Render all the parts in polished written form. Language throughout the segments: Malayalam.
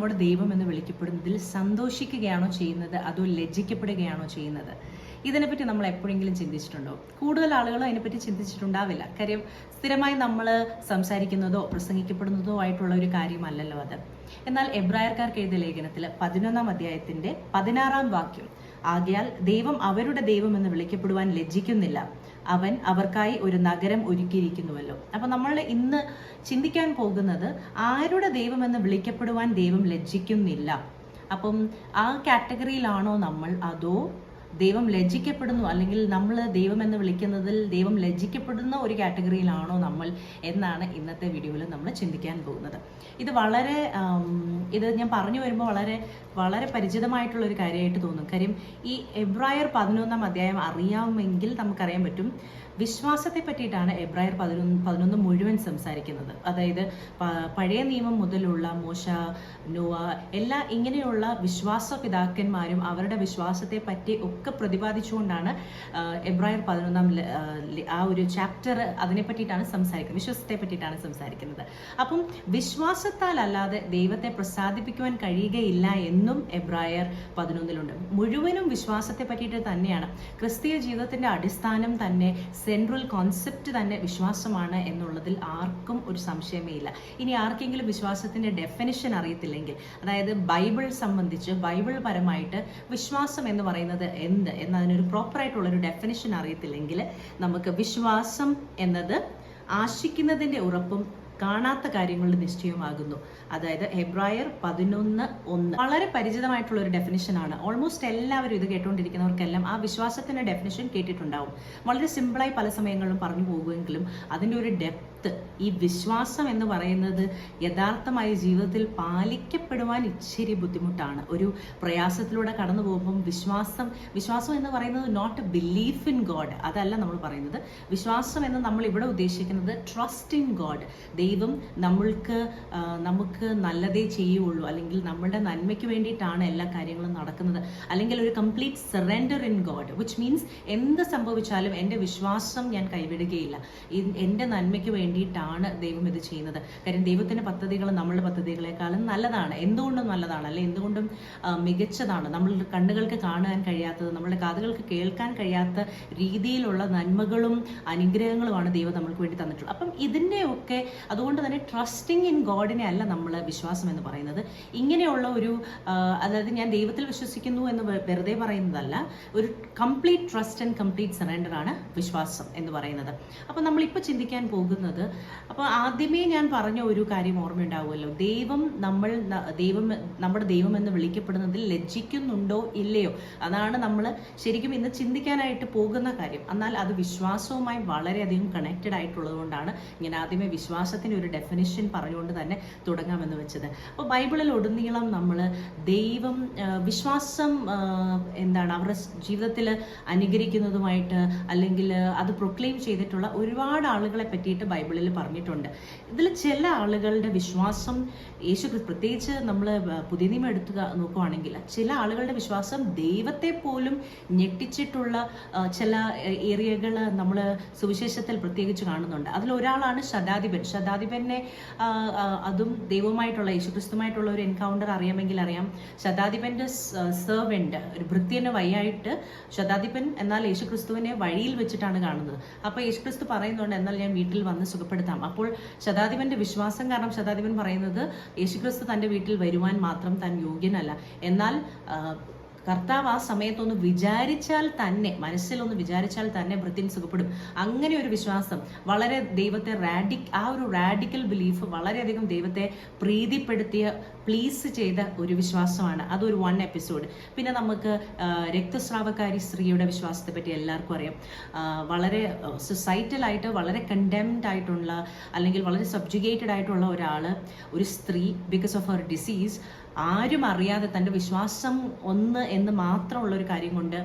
നമ്മുടെ ദൈവം എന്ന് വിളിക്കപ്പെടുന്നതിൽ സന്തോഷിക്കുകയാണോ ചെയ്യുന്നത്, അതോ ലജ്ജിക്കപ്പെടുകയാണോ ചെയ്യുന്നത്? ഇതിനെപ്പറ്റി നമ്മൾ എപ്പോഴെങ്കിലും ചിന്തിച്ചിട്ടുണ്ടോ? കൂടുതൽ ആളുകൾ അതിനെപ്പറ്റി ചിന്തിച്ചിട്ടുണ്ടാവില്ല. കാര്യം സ്ഥിരമായി നമ്മൾ സംസാരിക്കുന്നതോ പ്രസംഗിക്കപ്പെടുന്നതോ ആയിട്ടുള്ള ഒരു കാര്യമല്ലല്ലോ അത്. എന്നാൽ എബ്രായർക്കാർക്ക് എഴുതിയ ലേഖനത്തിൽ 11-ാം അധ്യായത്തിന്റെ 16-ാം വാക്യം, ആകയാൽ ദൈവം അവരുടെ ദൈവം എന്ന് വിളിക്കപ്പെടുവാൻ ലജ്ജിക്കുന്നില്ല, അവൻ അവർക്കായി ഒരു നഗരം ഒരുക്കിയിരിക്കുന്നുവല്ലോ. അപ്പൊ നമ്മൾ ഇന്ന് ചിന്തിക്കാൻ പോകുന്നത്, ആരുടെ ദൈവം എന്ന് വിളിക്കപ്പെടുവാൻ ദൈവം ലജ്ജിക്കുന്നില്ല. അപ്പം ആ കാറ്റഗറിയിലാണോ നമ്മൾ, അതോ ദൈവം ലജ്ജിക്കപ്പെടുന്നു, അല്ലെങ്കിൽ നമ്മൾ ദൈവം എന്ന് വിളിക്കുന്നതിൽ ദൈവം ലജ്ജിക്കപ്പെടുന്ന ഒരു കാറ്റഗറിയിലാണോ നമ്മൾ എന്നാണ് ഇന്നത്തെ വീഡിയോയിൽ നമ്മൾ ചിന്തിക്കാൻ പോകുന്നത്. ഇത് ഞാൻ പറഞ്ഞു വരുമ്പോൾ വളരെ പരിചിതമായിട്ടുള്ള ഒരു കാര്യമായിട്ട് തോന്നും. കാര്യം ഈ എബ്രായർ 11-ാം അധ്യായം അറിയാമെങ്കിൽ നമുക്കറിയാൻ പറ്റും, വിശ്വാസത്തെ പറ്റിയിട്ടാണ് എബ്രായർ 11 മുഴുവൻ സംസാരിക്കുന്നത്. അതായത് പഴയ നിയമം മുതലുള്ള മോശ, നോവ, എല്ലാ ഇങ്ങനെയുള്ള വിശ്വാസ പിതാക്കന്മാരും അവരുടെ വിശ്വാസത്തെ പറ്റി ഒക്കെ പ്രതിപാദിച്ചുകൊണ്ടാണ് എബ്രായർ 11-ാം ആ ഒരു ചാപ്റ്റർ അതിനെ പറ്റിയിട്ടാണ് സംസാരിക്കുന്നത്, വിശ്വാസത്തെ പറ്റിയിട്ടാണ് സംസാരിക്കുന്നത്. അപ്പം വിശ്വാസത്താൽ അല്ലാതെ ദൈവത്തെ പ്രസാദിപ്പിക്കുവാൻ കഴിയുകയില്ല എന്നും എബ്രായർ 11-ലുണ്ട്. മുഴുവനും വിശ്വാസത്തെ പറ്റിയിട്ട് തന്നെയാണ്. ക്രിസ്തീയ ജീവിതത്തിന്റെ അടിസ്ഥാനം തന്നെ, സെൻട്രൽ കോൺസെപ്റ്റ് തന്നെ വിശ്വാസമാണ് എന്നുള്ളതിൽ ആർക്കും ഒരു സംശയമേ ഇല്ല. ഇനി ആർക്കെങ്കിലും വിശ്വാസത്തിന്റെ ഡെഫിനിഷൻ അറിയത്തില്ലെങ്കിൽ, അതായത് ബൈബിൾ സംബന്ധിച്ച് ബൈബിൾ പരമായിട്ട് വിശ്വാസം എന്ന് പറയുന്നത് എന്ത് എന്നതിനൊരു പ്രോപ്പറായിട്ടുള്ളൊരു ഡെഫിനിഷൻ അറിയത്തില്ലെങ്കിൽ, നമുക്ക് വിശ്വാസം എന്നത് ആശിക്കുന്നതിന്റെ ഉറപ്പും കാണാത്ത കാര്യങ്ങളുടെ നിശ്ചയമാകുന്നു. അതായത് എബ്രായർ 11:1 വളരെ പരിചിതമായിട്ടുള്ള ഒരു ഡെഫിനിഷനാണ്. ഓൾമോസ്റ്റ് എല്ലാവരും ഇത് കേട്ടുകൊണ്ടിരിക്കുന്നവർക്കെല്ലാം ആ വിശ്വാസത്തിന്റെ ഡെഫിനിഷൻ കേട്ടിട്ടുണ്ടാവും. വളരെ സിമ്പിളായി പല സമയങ്ങളിലും പറഞ്ഞു പോകുമെങ്കിലും അതിൻ്റെ ഒരു ഡെപ്ത്, ഈ വിശ്വാസം എന്ന് പറയുന്നത് യഥാർത്ഥമായി ജീവിതത്തിൽ പാലിക്കപ്പെടുവാൻ ഇച്ചിരി ബുദ്ധിമുട്ടാണ്. ഒരു പ്രയാസത്തിലൂടെ കടന്നു പോകുമ്പം വിശ്വാസം എന്ന് പറയുന്നത് not a belief in God, അതല്ല നമ്മൾ പറയുന്നത്. വിശ്വാസം എന്ന് നമ്മൾ ഇവിടെ ഉദ്ദേശിക്കുന്നത് ട്രസ്റ്റ് ഇൻ ഗോഡ്. ദൈവം നമുക്ക് നല്ലതേ ചെയ്യുള്ളൂ, അല്ലെങ്കിൽ നമ്മളുടെ നന്മയ്ക്ക് വേണ്ടിയിട്ടാണ് എല്ലാ കാര്യങ്ങളും നടക്കുന്നത്, അല്ലെങ്കിൽ ഒരു complete surrender in God, which means എന്ത് സംഭവിച്ചാലും എൻ്റെ വിശ്വാസം ഞാൻ കൈവിടുകയില്ല, എൻ്റെ നന്മയ്ക്ക് വേണ്ടിയിട്ടാണ് ദൈവം ഇത് ചെയ്യുന്നത്. കാര്യം ദൈവത്തിൻ്റെ പദ്ധതികൾ നമ്മളുടെ പദ്ധതികളെക്കാളും നല്ലതാണ്. എന്തുകൊണ്ടും നല്ലതാണ്, അല്ലെ എന്തുകൊണ്ടും മികച്ചതാണ്. നമ്മളുടെ കണ്ണുകൾക്ക് കാണാൻ കഴിയാത്തത്, നമ്മളുടെ കാതുകൾക്ക് കേൾക്കാൻ കഴിയാത്ത രീതിയിലുള്ള നന്മകളും അനുഗ്രഹങ്ങളുമാണ് ദൈവം നമ്മൾക്ക് വേണ്ടി തന്നിട്ടുള്ളത്. അപ്പം ഇതിൻ്റെയൊക്കെ അതുകൊണ്ട് തന്നെ ട്രസ്റ്റിംഗ് ഇൻ ഗോഡിനെ അല്ല നമ്മൾ വിശ്വാസം എന്ന് പറയുന്നത്. ഇങ്ങനെയുള്ള ഒരു അതായത് ഞാൻ ദൈവത്തിൽ വിശ്വസിക്കുന്നു എന്ന് വെറുതെ പറയുന്നതല്ല, ഒരു complete trust and complete surrender ആണ് വിശ്വാസം എന്ന് പറയുന്നത്. അപ്പം നമ്മളിപ്പോൾ ചിന്തിക്കാൻ പോകുന്നത്, അപ്പോൾ ആദ്യമേ ഞാൻ പറഞ്ഞ ഒരു കാര്യം ഓർമ്മയുണ്ടാവുമല്ലോ, നമ്മുടെ ദൈവം എന്ന് വിളിക്കപ്പെടുന്നതിൽ ലജ്ജിക്കുന്നുണ്ടോ ഇല്ലയോ, അതാണ് നമ്മൾ ശരിക്കും ഇന്ന് ചിന്തിക്കാനായിട്ട് പോകുന്ന കാര്യം. എന്നാൽ അത് വിശ്വാസവുമായി വളരെയധികം കണക്റ്റഡ് ആയിട്ടുള്ളത് കൊണ്ടാണ് ഞാൻ ആദ്യമേ വിശ്വാസത്തിന് ഒരു ഡെഫിനിഷൻ പറഞ്ഞുകൊണ്ട് തന്നെ തുടങ്ങാമെന്ന് വെച്ചത്. അപ്പോൾ ബൈബിളിൽ ഉടനീളം നമ്മൾ വിശ്വാസം എന്താണ് അവരുടെ ജീവിതത്തിൽ അനുകരിക്കുന്നതുമായിട്ട്, അല്ലെങ്കിൽ അത് പ്രൊക്ലെയിം ചെയ്തിട്ടുള്ള ഒരുപാട് ആളുകളെ പറ്റിയിട്ട് ബൈബിളിൽ പറഞ്ഞിട്ടുണ്ട്. ഇതിൽ ചില ആളുകളുടെ വിശ്വാസം പ്രത്യേകിച്ച് നമ്മൾ പുതിയ നിയമം എടുത്തു നോക്കുവാണെങ്കിൽ, ചില ആളുകളുടെ വിശ്വാസം ദൈവത്തെ പോലും ഞെട്ടിച്ചിട്ടുള്ള ചില ഏരിയകൾ നമ്മൾ സുവിശേഷത്തിൽ പ്രത്യേകിച്ച് കാണുന്നുണ്ട്. അതിലൊരാളാണ് ശതാധിപനെ അതും ദൈവമായിട്ടുള്ള യേശുക്രിസ്തുമായിട്ടുള്ള ഒരു എൻകൗണ്ടർ അറിയാമെങ്കിൽ അറിയാം. ശതാധിപന്റെ സെർവന്റ്, ഒരു ഭൃത്യന് വയ്യായിട്ട് ശതാധിപൻ എന്നാൽ യേശുക്രിസ്തുവിനെ വഴിയിൽ വെച്ചിട്ടാണ് കാണുന്നത്. അപ്പോൾ യേശുക്രിസ്തു പറയുന്നുണ്ട്, എന്നാൽ ഞാൻ വീട്ടിൽ വന്ന് സുഖപ്പെടുത്താം. അപ്പോൾ ശതാധിപന്റെ വിശ്വാസം കാരണം ശതാധിപൻ പറയുന്നത്, യേശുക്രിസ്തു തൻ്റെ വീട്ടിൽ വരുവാൻ മാത്രം താൻ യോഗ്യനല്ല, എന്നാൽ കർത്താവ് ആ സമയത്തൊന്ന് വിചാരിച്ചാൽ തന്നെ, മനസ്സിലൊന്ന് വിചാരിച്ചാൽ തന്നെ ഭൃത്യൻ സുഖപ്പെടും. അങ്ങനെ ഒരു വിശ്വാസം വളരെ ദൈവത്തെ ആ ഒരു റാഡിക്കൽ ബിലീഫ് വളരെയധികം ദൈവത്തെ പ്ലീസ് ചെയ്ത ഒരു വിശ്വാസമാണ്. അതൊരു 1 എപ്പിസോഡ്. പിന്നെ നമുക്ക് രക്തസ്രാവക്കാരി സ്ത്രീയുടെ വിശ്വാസത്തെ പറ്റി എല്ലാവർക്കും അറിയാം. വളരെ സൊസൈറ്റലായിട്ട് വളരെ കണ്ടംഡ് ആയിട്ടുള്ള, അല്ലെങ്കിൽ വളരെ സബ്ജുഗേറ്റഡ് ആയിട്ടുള്ള ഒരു സ്ത്രീ, ബിക്കോസ് ഓഫ് ഹർ ഡിസീസ്, ആരും അറിയാതെ തൻ്റെ വിശ്വാസം ഒന്ന് എന്ന് മാത്രമുള്ള ഒരു കാര്യം കൊണ്ട്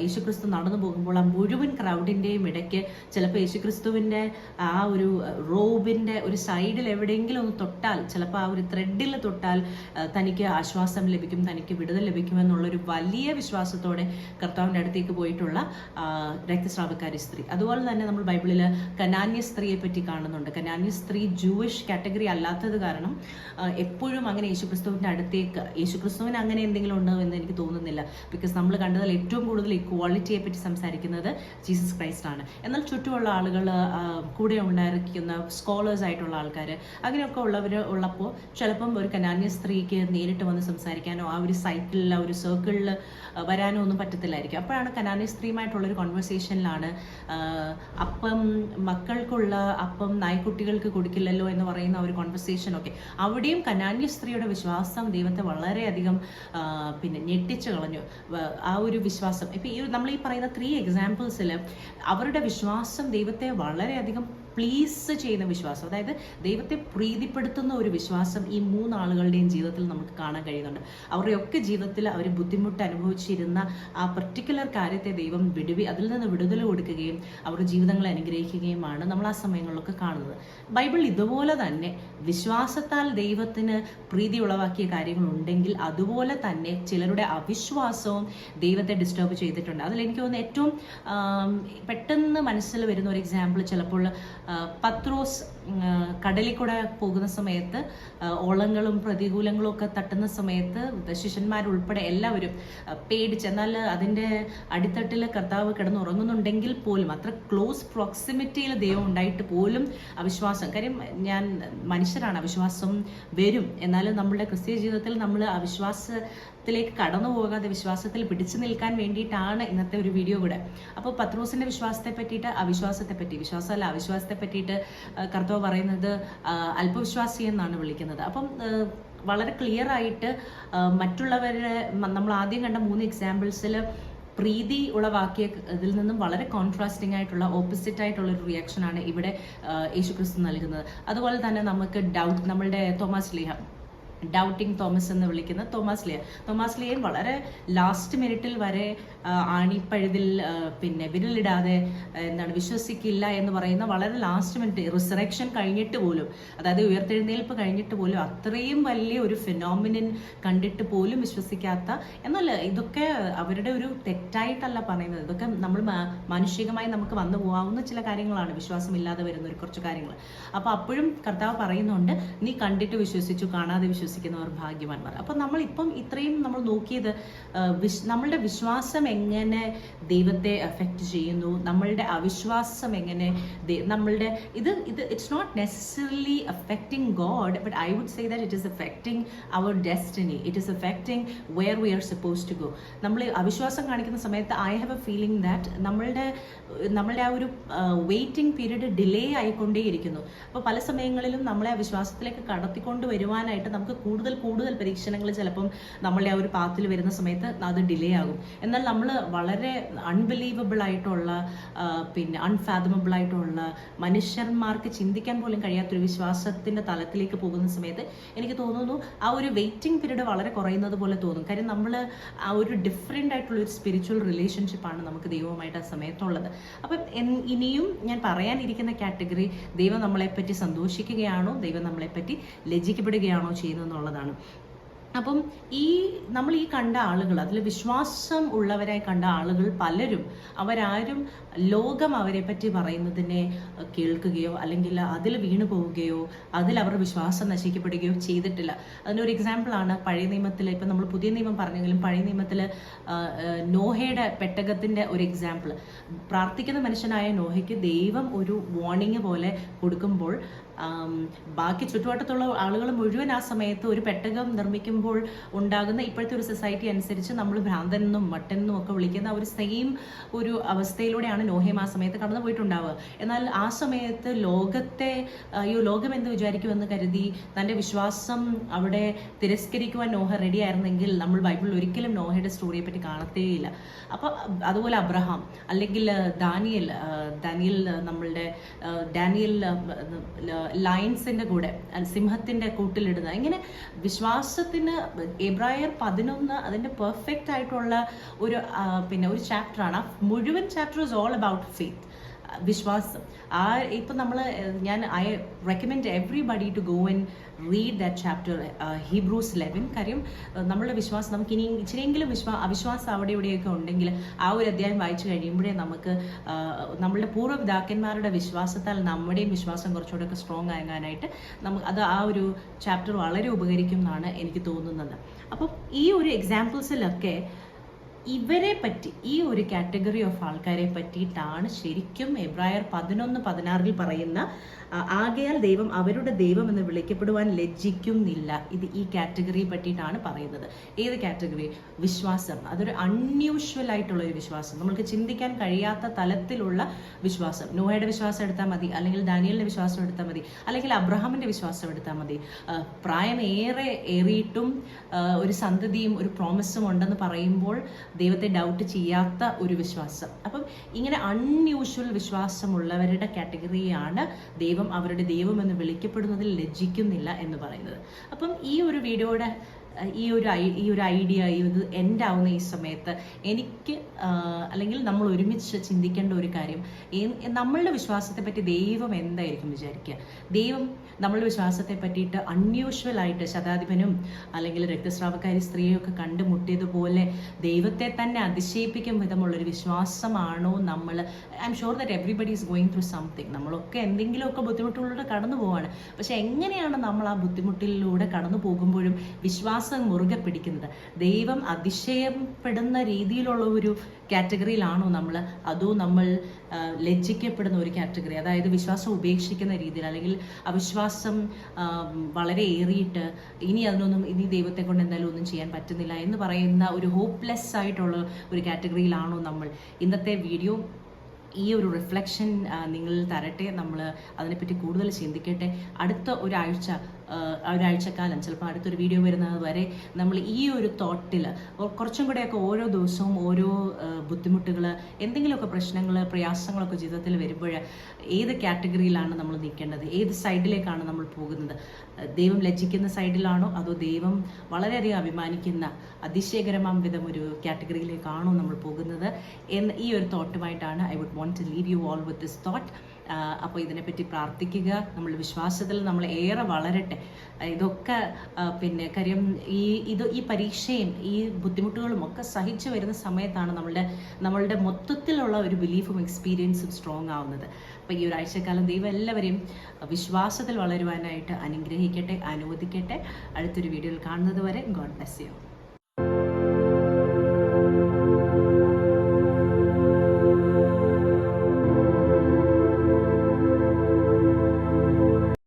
യേശുക്രിസ്തു നടന്നു പോകുമ്പോൾ ആ മുഴുവൻ ക്രൗഡിൻ്റെയും ഇടയ്ക്ക് ചിലപ്പോൾ യേശുക്രിസ്തുവിൻ്റെ ആ ഒരു റോബിൻ്റെ ഒരു സൈഡിൽ എവിടെയെങ്കിലും ഒന്ന് തൊട്ടാൽ, ചിലപ്പോൾ ആ ഒരു ത്രെഡിൽ തൊട്ടാൽ തനിക്ക് ആശ്വാസം ലഭിക്കും, തനിക്ക് വിടുതൽ ലഭിക്കുമെന്നുള്ളൊരു വലിയ വിശ്വാസത്തോടെ കർത്താവിൻ്റെ അടുത്തേക്ക് പോയിട്ടുള്ള രക്തസ്രാവക്കാരി സ്ത്രീ. അതുപോലെ തന്നെ നമ്മൾ ബൈബിളിൽ കനാന്യ സ്ത്രീയെ പറ്റി കാണുന്നുണ്ട്. കനാന്യ സ്ത്രീ ജൂയിഷ് കാറ്റഗറി അല്ലാത്തത് കാരണം എപ്പോഴും അങ്ങനെ യേശുക്രിസ്തുവിൻ്റെ അടുത്തേക്ക്. യേശുക്രിസ്തുവിന് അങ്ങനെ എന്തെങ്കിലും ഉണ്ടോ എന്ന് എനിക്ക് തോന്നുന്നില്ല. ബിക്കോസ് നമ്മൾ കണ്ടതിൽ ഏറ്റവും കൂടുതൽ ഇക്വാളിറ്റിയെ പറ്റി സംസാരിക്കുന്നത് ജീസസ് ക്രൈസ്റ്റ് ആണ്. എന്നാൽ ചുറ്റുമുള്ള ആളുകൾ, കൂടെ ഉണ്ടായിരിക്കുന്ന സ്കോളേഴ്സ് ആയിട്ടുള്ള ആൾക്കാർ, അങ്ങനെയൊക്കെ ഉള്ളവർ ഉള്ളപ്പോൾ ചിലപ്പം ഒരു കനാന്യ സ്ത്രീക്ക് നേരിട്ട് വന്ന് സംസാരിക്കാനോ ആ ഒരു സൈക്കിളിൽ, ആ ഒരു സർക്കിളിൽ വരാനോ ഒന്നും പറ്റത്തില്ലായിരിക്കും. അപ്പോഴാണ് കനാന്യ സ്ത്രീയുമായിട്ടുള്ളൊരു കോൺവെർസേഷനിലാണ് അപ്പം മക്കൾക്കുള്ള അപ്പം നായ്ക്കുട്ടികൾക്ക് കൊടുക്കില്ലല്ലോ എന്ന് പറയുന്ന ഒരു കോൺവെർസേഷനൊക്കെ. അവിടെയും കനാന്യ സ്ത്രീയുടെ വിശ്വാസം ദൈവത്തെ വളരെയധികം പിന്നെ ഞെട്ടിച്ചു കളഞ്ഞു. ആ ഒരു വിശ്വാസം ഇപ്പം നമ്മൾ ഈ പറയുന്ന 3 എക്സാമ്പിൾസിൽ അവരുടെ വിശ്വാസം ദൈവത്തെ വളരെയധികം പ്ലീസ് ചെയ്യുന്ന വിശ്വാസം, അതായത് ദൈവത്തെ പ്രീതിപ്പെടുത്തുന്ന ഒരു വിശ്വാസം ഈ 3 ആളുകളുടെയും ജീവിതത്തിൽ നമുക്ക് കാണാൻ കഴിയുന്നുണ്ട്. അവരുടെയൊക്കെ ജീവിതത്തിൽ അവർ ബുദ്ധിമുട്ട് അനുഭവിച്ചിരുന്ന ആ പർട്ടിക്കുലർ കാര്യത്തെ ദൈവം അതിൽ നിന്ന് വിടുതൽ കൊടുക്കുകയും അവരുടെ ജീവിതങ്ങളെ അനുഗ്രഹിക്കുകയുമാണ് നമ്മൾ ആ സമയങ്ങളിലൊക്കെ കാണുന്നത്. ബൈബിൾ ഇതുപോലെ തന്നെ വിശ്വാസത്താൽ ദൈവത്തിന് പ്രീതി ഉളവാക്കിയ കാര്യങ്ങളുണ്ടെങ്കിൽ അതുപോലെ തന്നെ ചിലരുടെ അവിശ്വാസവും ദൈവത്തെ ഡിസ്റ്റർബ് ചെയ്തിട്ടുണ്ട്. അതിലെനിക്ക് തോന്നുന്നു ഏറ്റവും പെട്ടെന്ന് മനസ്സിൽ വരുന്ന ഒരു എക്സാമ്പിൾ ചിലപ്പോൾ പത്രോസ് കടലിൽ കൂടെ പോകുന്ന സമയത്ത് ഓളങ്ങളും പ്രതികൂലങ്ങളും ഒക്കെ തട്ടുന്ന സമയത്ത് ശിഷ്യന്മാരുൾപ്പെടെ എല്ലാവരും പേടിച്ച്, എന്നാൽ അതിൻ്റെ അടിത്തട്ടിൽ കർത്താവ് കിടന്നുറങ്ങുന്നുണ്ടെങ്കിൽ പോലും, അത്ര ക്ലോസ് പ്രോക്സിമിറ്റിയിൽ ദൈവം ഉണ്ടായിട്ട് പോലും അവിശ്വാസം, കാര്യം മനുഷ്യരാണ്, അവിശ്വാസം വരും. എന്നാലും നമ്മുടെ ക്രിസ്തീയ ജീവിതത്തിൽ നമ്മൾ അവിശ്വാസത്തിലേക്ക് കടന്നു പോകാതെ വിശ്വാസത്തിൽ പിടിച്ചു നിൽക്കാൻ വേണ്ടിയിട്ടാണ് ഇന്നത്തെ ഒരു വീഡിയോ കൂടെ. അപ്പോൾ പത്രോസിന്റെ വിശ്വാസത്തെ പറ്റിയിട്ട്, അവിശ്വാസത്തെ പറ്റി, വിശ്വാസമല്ല അവിശ്വാസത്തെ പറ്റിയിട്ട് കർത്താവ് പറയുന്നത് അല്പവിശ്വാസി എന്നാണ് വിളിക്കുന്നത്. അപ്പം വളരെ ക്ലിയർ ആയിട്ട് മറ്റുള്ളവരെ, നമ്മൾ ആദ്യം കണ്ട 3 എക്സാമ്പിൾസിൽ പ്രീതി ഉളവാക്കിയ ഇതിൽ നിന്നും വളരെ കോൺട്രാസ്റ്റിംഗ് ആയിട്ടുള്ള, ഓപ്പോസിറ്റ് ആയിട്ടുള്ള ഒരു റിയാക്ഷനാണ് ഇവിടെ യേശുക്രിസ്തു നൽകുന്നത്. അതുപോലെ തന്നെ നമുക്ക് നമ്മളുടെ തോമസ് ലീഹ, ഡൗട്ടിങ് തോമസ് എന്ന് വിളിക്കുന്ന തോമസ് ലിയയും വളരെ ലാസ്റ്റ് മിനിറ്റിൽ വരെ ആണിപ്പഴുതിൽ പിന്നെ വിരലിടാതെ വിശ്വസിക്കില്ല എന്ന് പറയുന്ന, വളരെ ലാസ്റ്റ് മിനിറ്റ് റിസറക്ഷൻ കഴിഞ്ഞിട്ട് പോലും, അതായത് ഉയർത്തെഴുന്നേൽപ്പ് കഴിഞ്ഞിട്ട് പോലും അത്രയും വലിയ ഒരു ഫിനോമിനൻ കണ്ടിട്ട് പോലും വിശ്വസിക്കാത്ത, എന്നാൽ ഇതൊക്കെ അവരുടെ ഒരു തെറ്റായിട്ടല്ല പറയുന്നത്, ഇതൊക്കെ നമ്മൾ മാനുഷികമായി നമുക്ക് വന്നു പോകാവുന്ന ചില കാര്യങ്ങളാണ്, വിശ്വാസമില്ലാതെ വരുന്ന ഒരു കുറച്ച് കാര്യങ്ങൾ. അപ്പോൾ അപ്പോഴും കർത്താവ് പറയുന്നുണ്ട്, നീ കണ്ടിട്ട് വിശ്വസിച്ചു, കാണാതെ വിശ്വസിക്കുന്നവർ ഭാഗ്യവാന്മാർ. അപ്പോൾ നമ്മളിപ്പം ഇത്രയും നമ്മൾ നോക്കിയത് നമ്മളുടെ വിശ്വാസം എങ്ങനെ ദൈവത്തെ അഫക്റ്റ് ചെയ്യുന്നു, നമ്മളുടെ അവിശ്വാസം എങ്ങനെ നമ്മളുടെ it's not necessarily affecting God, but I would say that it is affecting our destiny, it is affecting where we are suppose to go. നമ്മൾ അവിശ്വാസം കാണിക്കുന്ന സമയത്ത് I have a feeling that നമ്മളുടെ ആ ഒരു വെയിറ്റിംഗ് പീരീഡ് ഡിലേ ആയിക്കൊണ്ടേയിരിക്കുന്നു. അപ്പോൾ പല സമയങ്ങളിലും നമ്മളെ ആ വിശ്വാസത്തിലേക്ക് കടത്തിക്കൊണ്ട് വരുവാനായിട്ട് നമുക്ക് കൂടുതൽ പരീക്ഷണങ്ങൾ ചിലപ്പം നമ്മളുടെ ആ ഒരു പാത്തിൽ വരുന്ന സമയത്ത് അത് ഡിലേ ആകും. എന്നാൽ നമ്മൾ വളരെ അൺബിലീവബിൾ ആയിട്ടുള്ള, പിന്നെ അൺഫാദമബിൾ ആയിട്ടുള്ള, മനുഷ്യന്മാർക്ക് ചിന്തിക്കാൻ പോലും കഴിയാത്തൊരു വിശ്വാസത്തിന്റെ തലത്തിലേക്ക് പോകുന്ന സമയത്ത് എനിക്ക് തോന്നുന്നു ആ ഒരു വെയിറ്റിംഗ് പീരീഡ് വളരെ കുറയുന്നത് പോലെ തോന്നും. കാര്യം നമ്മൾ ആ ഒരു ഡിഫറെൻ്റ് ആയിട്ടുള്ള ഒരു സ്പിരിച്വൽ റിലേഷൻഷിപ്പാണ് നമുക്ക് ദൈവവുമായിട്ട് ആ സമയത്തുള്ളത്. അപ്പം ഇനിയും ഞാൻ പറയാനിരിക്കുന്ന കാറ്റഗറി, ദൈവം നമ്മളെപ്പറ്റി സന്തോഷിക്കുകയാണോ, ദൈവം നമ്മളെപ്പറ്റി ലജ്ജിക്കപ്പെടുകയാണോ ചെയ്യുന്നതെന്നുള്ളതാണ്. അപ്പം നമ്മൾ ഈ കണ്ട ആളുകൾ, അതിൽ വിശ്വാസം ഉള്ളവരായി കണ്ട ആളുകൾ പലരും, അവരാരും ലോകം അവരെ പറ്റി പറയുന്നതിനെ കേൾക്കുകയോ അല്ലെങ്കിൽ അതിൽ വീണു പോവുകയോ അതിൽ അവരുടെ വിശ്വാസം നശിക്കപ്പെടുകയോ ചെയ്തിട്ടില്ല. അതിനൊരു എക്സാമ്പിളാണ് പഴയ നിയമത്തിൽ, ഇപ്പം നമ്മൾ പുതിയ നിയമം പറഞ്ഞെങ്കിലും പഴയ നിയമത്തിൽ നോഹയുടെ പെട്ടകത്തിൻ്റെ ഒരു എക്സാമ്പിൾ. പ്രാർത്ഥിക്കുന്ന മനുഷ്യനായ നോഹയ്ക്ക് ദൈവം ഒരു വാർണിംഗ് പോലെ കൊടുക്കുമ്പോൾ ബാക്കി ചുറ്റുവട്ടത്തുള്ള ആളുകൾ മുഴുവൻ ആ സമയത്ത് ഒരു പെട്ടകം നിർമ്മിക്കുമ്പോൾ ഉണ്ടാകുന്ന ഇപ്പോഴത്തെ ഒരു സൊസൈറ്റി അനുസരിച്ച് നമ്മൾ ഭ്രാന്തനെന്നും മട്ടനെന്നും ഒക്കെ വിളിക്കുന്ന ഒരു സെയിം ഒരു അവസ്ഥയിലൂടെയാണ് നോഹയും ആ സമയത്ത് കടന്നു പോയിട്ടുണ്ടാവുക. എന്നാൽ ആ സമയത്ത് ലോകം എന്ത് വിചാരിക്കുമെന്ന് കരുതി തൻ്റെ വിശ്വാസം അവിടെ തിരസ്കരിക്കുവാൻ നോഹ റെഡി ആയിരുന്നെങ്കിൽ നമ്മൾ ബൈബിളിൽ ഒരിക്കലും നോഹയുടെ സ്റ്റോറിയെ പറ്റി കാണത്തേയില്ല. അപ്പോൾ അതുപോലെ അബ്രഹാം, അല്ലെങ്കിൽ ഡാനിയൽ ലയൺസിന്റെ കൂടെ, സിംഹത്തിന്റെ കൂട്ടിലിടുന്ന, ഇങ്ങനെ വിശ്വാസത്തിന് എബ്രായർ 11 അതിന്റെ പെർഫെക്റ്റ് ആയിട്ടുള്ള ഒരു ചാപ്റ്ററാണ്. മുഴുവൻ chapter is all about faith. വിശ്വാസം. ഇപ്പം ഞാൻ I recommend everybody to go and read that chapter Hebrews 11. കാര്യം നമ്മളുടെ വിശ്വാസം നമുക്ക് ഇനി ഇച്ചിരിയെങ്കിലും അവിശ്വാസം അവിടെ ഇവിടെയൊക്കെ ഉണ്ടെങ്കിൽ ആ ഒരു അധ്യായം വായിച്ചു കഴിയുമ്പോഴേ നമുക്ക് നമ്മളുടെ പൂർവ്വപിതാക്കന്മാരുടെ വിശ്വാസത്താൽ നമ്മുടെയും വിശ്വാസം കുറച്ചുകൂടെയൊക്കെ സ്ട്രോങ് ആകാനായിട്ട് അത് ആ ഒരു ചാപ്റ്റർ വളരെ ഉപകരിക്കും എന്നാണ് എനിക്ക് തോന്നുന്നത്. അപ്പം ഈ ഒരു എക്സാമ്പിൾസിലൊക്കെ ഇവരെ പറ്റി, ഈ ഒരു കാറ്റഗറി ഓഫ് ആൾക്കാരെ പറ്റിയിട്ടാണ് ശരിക്കും എബ്രായർ 11:16 പറയുന്ന ആകയാൽ ദൈവം അവരുടെ ദൈവം എന്ന് വിളിക്കപ്പെടുവാൻ ലജ്ജിക്കുന്നില്ല. ഇത് ഈ കാറ്റഗറിയെ പറ്റിയിട്ടാണ് പറയുന്നത്. ഏത് കാറ്റഗറി? വിശ്വാസം. അതൊരു അൺയൂഷ്വൽ ആയിട്ടുള്ള ഒരു വിശ്വാസം, നമ്മൾക്ക് ചിന്തിക്കാൻ കഴിയാത്ത തലത്തിലുള്ള വിശ്വാസം. നോഹയുടെ വിശ്വാസം എടുത്താൽ മതി, അല്ലെങ്കിൽ ഡാനിയലിന്റെ വിശ്വാസം എടുത്താൽ മതി, അല്ലെങ്കിൽ അബ്രഹാമിന്റെ വിശ്വാസം എടുത്താൽ മതി. പ്രായം ഏറിയിട്ടും ഒരു സന്തതിയും ഒരു പ്രോമിസും ഉണ്ടെന്ന് പറയുമ്പോൾ ദൈവത്തെ ഡൗട്ട് ചെയ്യാത്ത ഒരു വിശ്വാസം. അപ്പം ഇങ്ങനെ അൺയൂഷ്വൽ വിശ്വാസമുള്ളവരുടെ കാറ്റഗറിയാണ് ദൈവം അവരുടെ ദൈവം എന്ന് വിളിക്കപ്പെടുന്നതിൽ ലജ്ജിക്കുന്നില്ല എന്ന് പറയുന്നത്. അപ്പം ഈ ഒരു വീഡിയോയുടെ ഈ ഒരു ഐഡിയ ഇത് എൻഡ് ആവുന്ന ഈ സമയത്ത് എനിക്ക് അല്ലെങ്കിൽ നമ്മൾ ഒരുമിച്ച് ചിന്തിക്കേണ്ട ഒരു കാര്യം, നമ്മളുടെ വിശ്വാസത്തെ പറ്റി ദൈവം എന്തായിരിക്കും വിചാരിക്കുക? ദൈവം നമ്മളുടെ വിശ്വാസത്തെ പറ്റിയിട്ട് അൺയൂഷ്വൽ ആയിട്ട് ശതാധിപനും അല്ലെങ്കിൽ രക്തസ്രാവക്കാരി സ്ത്രീയൊക്കെ കണ്ടുമുട്ടിയതുപോലെ ദൈവത്തെ തന്നെ അതിശയിപ്പിക്കും വിധമുള്ളൊരു വിശ്വാസമാണോ നമ്മൾ? I am sure that everybody is going through something. നമ്മളൊക്കെ എന്തെങ്കിലുമൊക്കെ ബുദ്ധിമുട്ടിലൂടെ കടന്നു പോവാണ്. പക്ഷെ എങ്ങനെയാണ് നമ്മൾ ആ ബുദ്ധിമുട്ടിലൂടെ കടന്നു പോകുമ്പോഴും വിശ്വാസം മുറുകെ പിടിക്കുന്നത്? ദൈവം അതിശയപ്പെടുന്ന രീതിയിലുള്ള ഒരു കാറ്റഗറിയിലാണോ നമ്മൾ, അതോ നമ്മൾ ലജ്ജിക്കപ്പെടുന്ന ഒരു കാറ്റഗറി, അതായത് വിശ്വാസം ഉപേക്ഷിക്കുന്ന രീതിയിൽ, അല്ലെങ്കിൽ അവിശ്വാസം വളരെ ഏറിയിട്ട് ഇനി ദൈവത്തെ കൊണ്ട് എന്തായാലും ഒന്നും ചെയ്യാൻ പറ്റുന്നില്ല എന്ന് പറയുന്ന ഒരു ഹോപ്പ്ലെസ് ആയിട്ടുള്ള ഒരു കാറ്റഗറിയിലാണോ നമ്മൾ? ഇന്നത്തെ വീഡിയോ ഈ ഒരു റിഫ്ലക്ഷൻ നിങ്ങൾ തരട്ടെ, നമ്മൾ അതിനെപ്പറ്റി കൂടുതൽ ചിന്തിക്കട്ടെ. അടുത്ത ഒരാഴ്ചക്കാലം, ചിലപ്പോൾ അടുത്തൊരു വീഡിയോ വരുന്നത് വരെ നമ്മൾ ഈ ഒരു തോട്ടിൽ കുറച്ചും കൂടെയൊക്കെ ഓരോ ദിവസവും ഓരോ ബുദ്ധിമുട്ടുകൾ, എന്തെങ്കിലുമൊക്കെ പ്രശ്നങ്ങൾ, പ്രയാസങ്ങളൊക്കെ ജീവിതത്തിൽ വരുമ്പോൾ ഏത് കാറ്റഗറിയിലാണ് നമ്മൾ നിൽക്കേണ്ടത്, ഏത് സൈഡിലേക്കാണ് നമ്മൾ പോകുന്നത്? ദൈവം ലജ്ജിക്കുന്ന സൈഡിലാണോ, അതോ ദൈവം വളരെയധികം അഭിമാനിക്കുന്ന അതിശയകരമാം വിധം ഒരു കാറ്റഗറിയിലേക്കാണോ നമ്മൾ പോകുന്നത് എന്ന് ഈ ഒരു തോട്ടുമായിട്ടാണ് I would want to leave you all with this thought. അപ്പോൾ ഇതിനെപ്പറ്റി പ്രാർത്ഥിക്കുക. നമ്മളുടെ വിശ്വാസത്തിൽ നമ്മൾ ഏറെ വളരട്ടെ. ഇതൊക്കെ കാര്യം ഈ പരീക്ഷയും ഈ ബുദ്ധിമുട്ടുകളും ഒക്കെ സഹിച്ചു വരുന്ന സമയത്താണ് നമ്മളുടെ മൊത്തത്തിലുള്ള ഒരു ബിലീഫും എക്സ്പീരിയൻസും സ്ട്രോങ് ആവുന്നത്. അപ്പോൾ ഈ ഒരാഴ്ചക്കാലം ദൈവം എല്ലാവരെയും വിശ്വാസത്തിൽ വളരുവാനായിട്ട് അനുഗ്രഹിക്കട്ടെ, അനുവദിക്കട്ടെ. അടുത്തൊരു വീഡിയോയിൽ കാണുന്നത് വരെ ഗോഡ് ബ്ലെസ് യു.